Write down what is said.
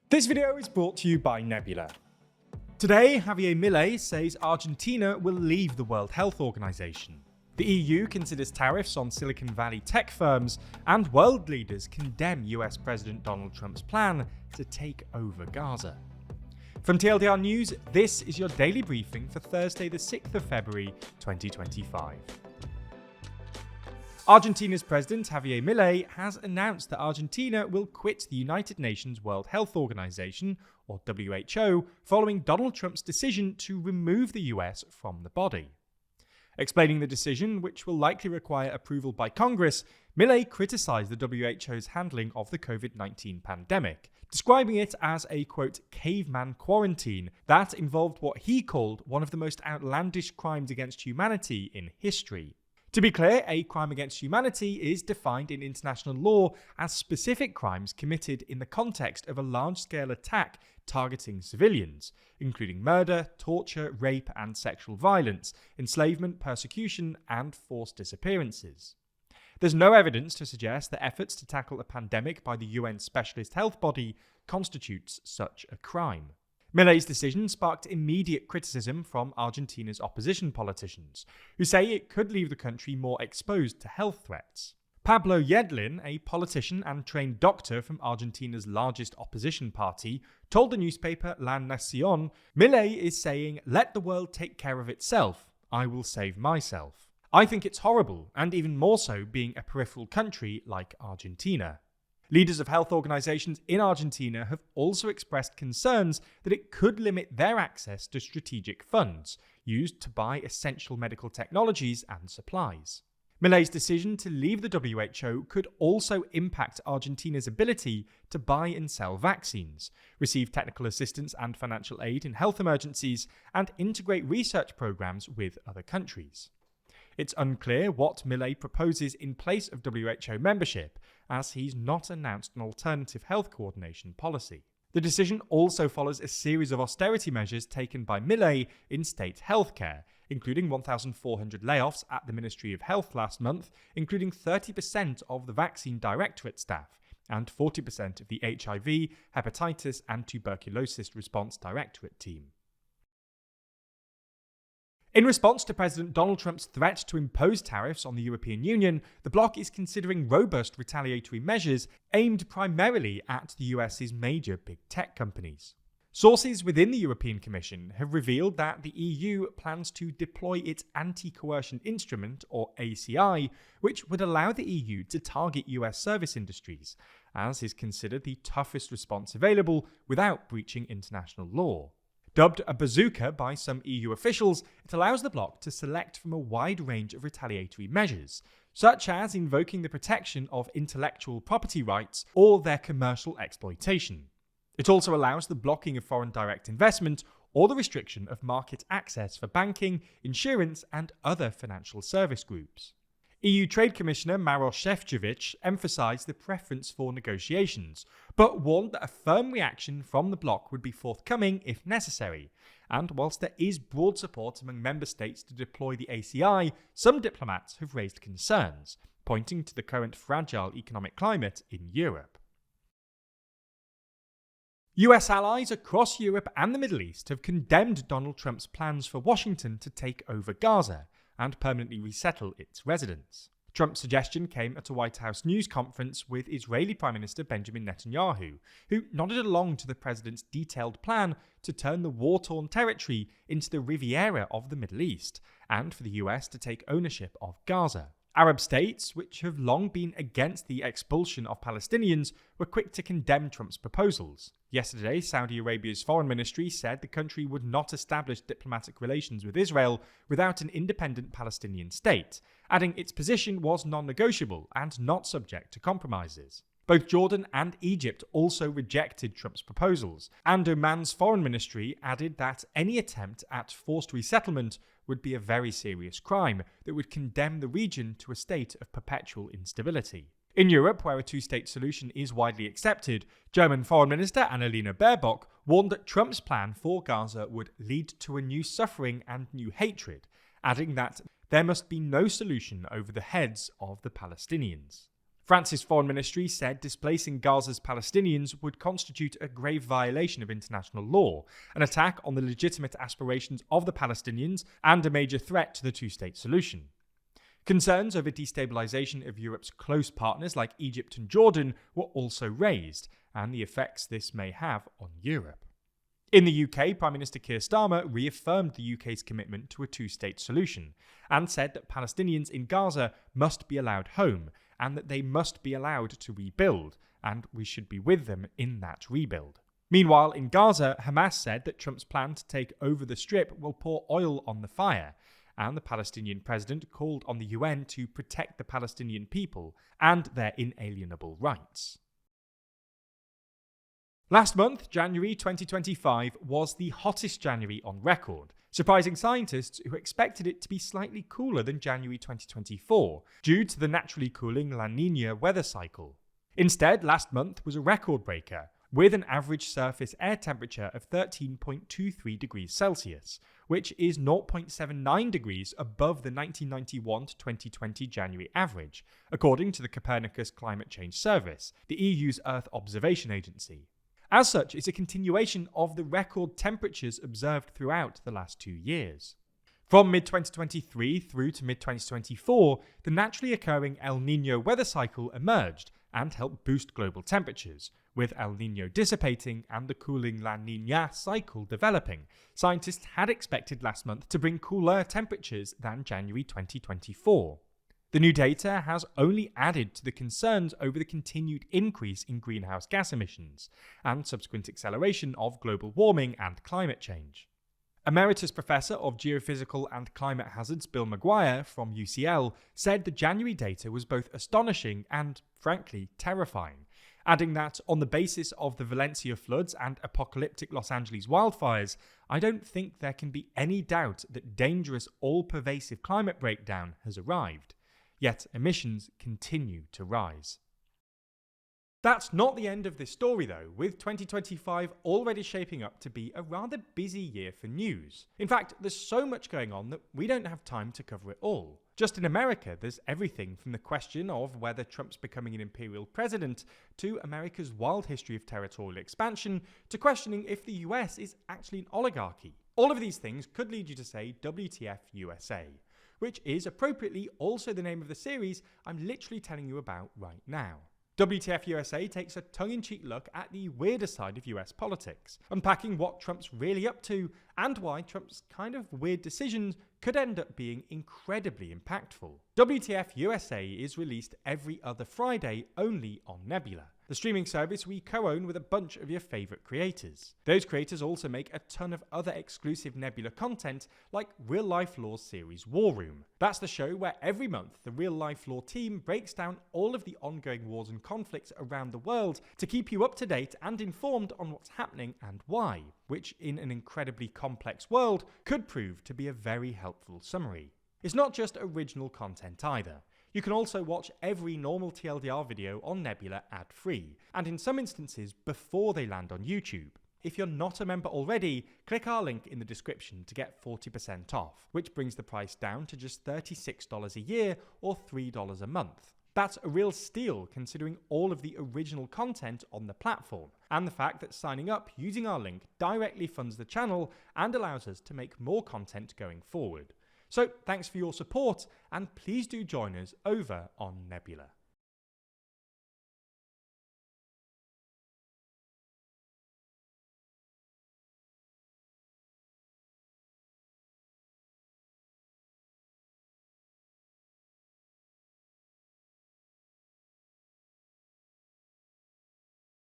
This video is brought to you by Nebula. Today, Javier Milei says Argentina will leave the World Health Organization. The EU considers tariffs on Silicon Valley tech firms, and world leaders condemn US President Donald Trump's plan to take over Gaza. From TLDR News, this is your daily briefing for Thursday the 6th of February 2025. Argentina's President Javier Milei has announced that Argentina will quit the United Nations World Health Organization, or WHO, following Donald Trump's decision to remove the US from the body. Explaining the decision, which will likely require approval by Congress, Milei criticized the WHO's handling of the COVID-19 pandemic, describing it as a, quote, caveman quarantine that involved what he called one of the most outlandish crimes against humanity in history. To be clear, a crime against humanity is defined in international law as specific crimes committed in the context of a large-scale attack targeting civilians, including murder, torture, rape and sexual violence, enslavement, persecution, and forced disappearances. There's no evidence to suggest that efforts to tackle a pandemic by the UN specialist health body constitutes such a crime. Milei's decision sparked immediate criticism from Argentina's opposition politicians, who say it could leave the country more exposed to health threats. Pablo Yedlin, a politician and trained doctor from Argentina's largest opposition party, told the newspaper La Nación, "Milei is saying, let the world take care of itself. I will save myself. I think it's horrible, and even more so being a peripheral country like Argentina." Leaders of health organizations in Argentina have also expressed concerns that it could limit their access to strategic funds used to buy essential medical technologies and supplies. Milei's decision to leave the WHO could also impact Argentina's ability to buy and sell vaccines, receive technical assistance and financial aid in health emergencies, and integrate research programs with other countries. It's unclear what Milei proposes in place of WHO membership, as he's not announced an alternative health coordination policy. The decision also follows a series of austerity measures taken by Milei in state healthcare, including 1,400 layoffs at the Ministry of Health last month, including 30% of the Vaccine Directorate staff and 40% of the HIV, Hepatitis and Tuberculosis Response Directorate team. In response to President Donald Trump's threat to impose tariffs on the European Union, the bloc is considering robust retaliatory measures aimed primarily at the US's major big tech companies. Sources within the European Commission have revealed that the EU plans to deploy its anti-coercion instrument, or ACI, which would allow the EU to target US service industries, as is considered the toughest response available without breaching international law. Dubbed a bazooka by some EU officials, it allows the bloc to select from a wide range of retaliatory measures, such as invoking the protection of intellectual property rights or their commercial exploitation. It also allows the blocking of foreign direct investment or the restriction of market access for banking, insurance, and other financial service groups. EU Trade Commissioner Maroš Šefčovič emphasised the preference for negotiations, but warned that a firm reaction from the bloc would be forthcoming if necessary. And whilst there is broad support among member states to deploy the ACI, some diplomats have raised concerns, pointing to the current fragile economic climate in Europe. US allies across Europe and the Middle East have condemned Donald Trump's plans for Washington to take over Gaza and permanently resettle its residents. Trump's suggestion came at a White House news conference with Israeli Prime Minister Benjamin Netanyahu, who nodded along to the president's detailed plan to turn the war-torn territory into the Riviera of the Middle East, and for the US to take ownership of Gaza. Arab states, which have long been against the expulsion of Palestinians, were quick to condemn Trump's proposals. Yesterday, Saudi Arabia's foreign ministry said the country would not establish diplomatic relations with Israel without an independent Palestinian state, adding its position was non-negotiable and not subject to compromises. Both Jordan and Egypt also rejected Trump's proposals, and Oman's foreign ministry added that any attempt at forced resettlement would be a very serious crime that would condemn the region to a state of perpetual instability. In Europe, where a two-state solution is widely accepted, German Foreign Minister Annalena Baerbock warned that Trump's plan for Gaza would lead to a new suffering and new hatred, adding that there must be no solution over the heads of the Palestinians. France's foreign ministry said displacing Gaza's Palestinians would constitute a grave violation of international law, an attack on the legitimate aspirations of the Palestinians, and a major threat to the two-state solution. Concerns over destabilization of Europe's close partners like Egypt and Jordan were also raised, and the effects this may have on Europe. In the UK, Prime Minister Keir Starmer reaffirmed the UK's commitment to a two-state solution, and said that Palestinians in Gaza must be allowed home, and that they must be allowed to rebuild, and we should be with them in that rebuild. Meanwhile, in Gaza, Hamas said that Trump's plan to take over the Strip will pour oil on the fire, and the Palestinian president called on the UN to protect the Palestinian people and their inalienable rights. Last month, January 2025, was the hottest January on record, surprising scientists who expected it to be slightly cooler than January 2024, due to the naturally cooling La Niña weather cycle. Instead, last month was a record breaker, with an average surface air temperature of 13.23 degrees Celsius, which is 0.79 degrees above the 1991 to 2020 January average, according to the Copernicus Climate Change Service, the EU's Earth Observation Agency. As such, it's a continuation of the record temperatures observed throughout the last 2 years. From mid-2023 through to mid-2024, the naturally occurring El Niño weather cycle emerged and helped boost global temperatures, with El Niño dissipating and the cooling La Niña cycle developing. Scientists had expected last month to bring cooler temperatures than January 2024. The new data has only added to the concerns over the continued increase in greenhouse gas emissions and subsequent acceleration of global warming and climate change. Emeritus Professor of Geophysical and Climate Hazards Bill Maguire from UCL said the January data was both astonishing and, frankly, terrifying, adding that on the basis of the Valencia floods and apocalyptic Los Angeles wildfires, I don't think there can be any doubt that dangerous, all-pervasive climate breakdown has arrived. Yet emissions continue to rise. That's not the end of this story though, with 2025 already shaping up to be a rather busy year for news. In fact, there's so much going on that we don't have time to cover it all. Just in America, there's everything from the question of whether Trump's becoming an imperial president, to America's wild history of territorial expansion, to questioning if the US is actually an oligarchy. All of these things could lead you to say WTF USA. Which is appropriately also the name of the series I'm literally telling you about right now. WTF USA takes a tongue-in-cheek look at the weirder side of US politics, unpacking what Trump's really up to and why Trump's kind of weird decisions could end up being incredibly impactful. WTF USA is released every other Friday only on Nebula, the streaming service we co-own with a bunch of your favourite creators. Those creators also make a ton of other exclusive Nebula content like Real Life Law's series War Room. That's the show where every month the Real Life Law team breaks down all of the ongoing wars and conflicts around the world to keep you up to date and informed on what's happening and why, which in an incredibly complex world could prove to be a very helpful summary. It's not just original content either. You can also watch every normal TLDR video on Nebula ad-free, and in some instances before they land on YouTube. If you're not a member already, click our link in the description to get 40% off, which brings the price down to just $36 a year or $3 a month. That's a real steal considering all of the original content on the platform, and the fact that signing up using our link directly funds the channel and allows us to make more content going forward. So thanks for your support, and please do join us over on Nebula.